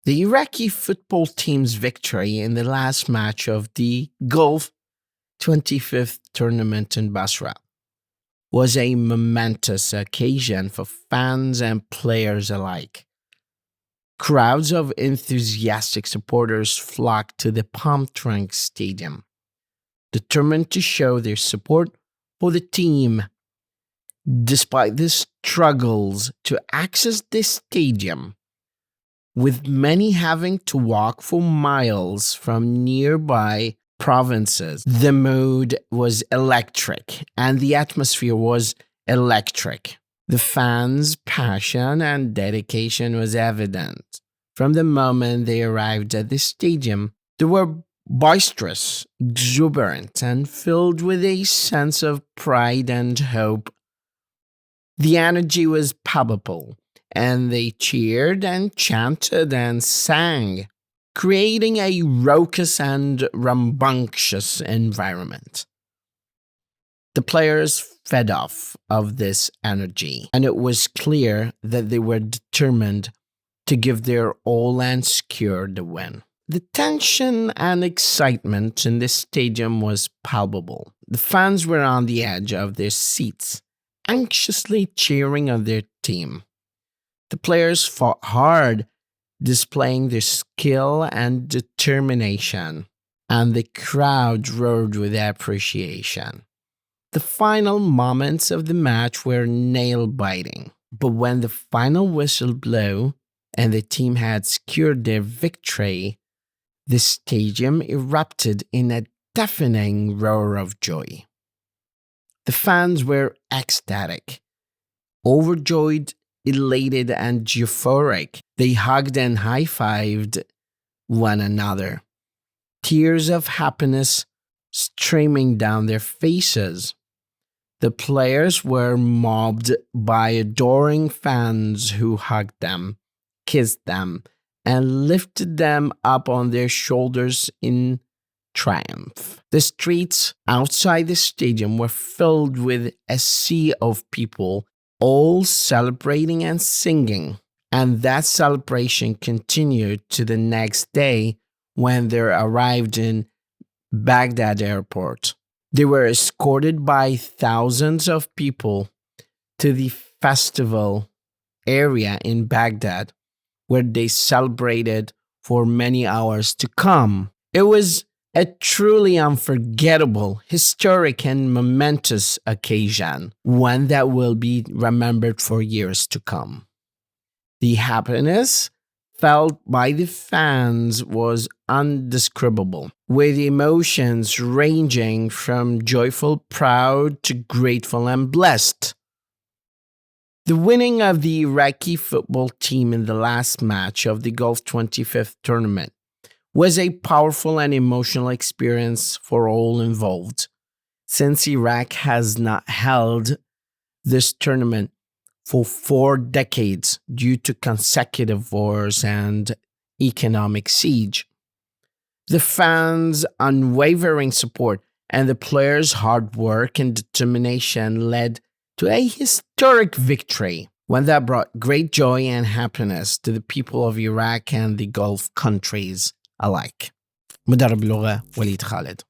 The Iraqi football team's victory in the last match of the Gulf 25th tournament in Basrah was a momentous occasion for fans and players alike. Crowds of enthusiastic supporters flocked to the palm-trunk stadium, determined to show their support for the team. Despite the struggles to access the stadium, with many having to walk for miles from nearby provinces, the mood was electric and the atmosphere was electric. The fans' passion and dedication was evident. From the moment they arrived at the stadium, they were boisterous, exuberant, and filled with a sense of pride and hope. The energy was palpable, and they cheered and chanted and sang, creating a raucous and rambunctious environment. The players fed off of this energy, and it was clear that they were determined to give their all and secure the win. The tension and excitement in the stadium was palpable. The fans were on the edge of their seats, anxiously cheering on their team. The players fought hard, displaying their skill and determination, and the crowd roared with appreciation. The final moments of the match were nail-biting, but when the final whistle blew and the team had secured their victory, the stadium erupted in a deafening roar of joy. The fans were ecstatic, overjoyed, elated, and euphoric. They hugged and high-fived one another, tears of happiness streaming down their faces. The players were mobbed by adoring fans who hugged them, kissed them, and lifted them up on their shoulders in triumph. The streets outside the stadium were filled with a sea of people, all celebrating and singing, and that celebration continued to the next day when they arrived in Baghdad airport. They were escorted by thousands of people to the festival area in Baghdad, where they celebrated for many hours to come. It was a truly unforgettable, historic, and momentous occasion, one that will be remembered for years to come. The happiness felt by the fans was indescribable, with emotions ranging from joyful, proud, to grateful and blessed. The winning of the Iraqi football team in the last match of the Gulf 25th tournament was a powerful and emotional experience for all involved, since Iraq has not held this tournament for 4 decades due to consecutive wars and economic siege. The fans' unwavering support and the players' hard work and determination led to a historic victory, one that brought great joy and happiness to the people of Iraq and the Gulf countries alike. مدرب اللغة وليد خالد.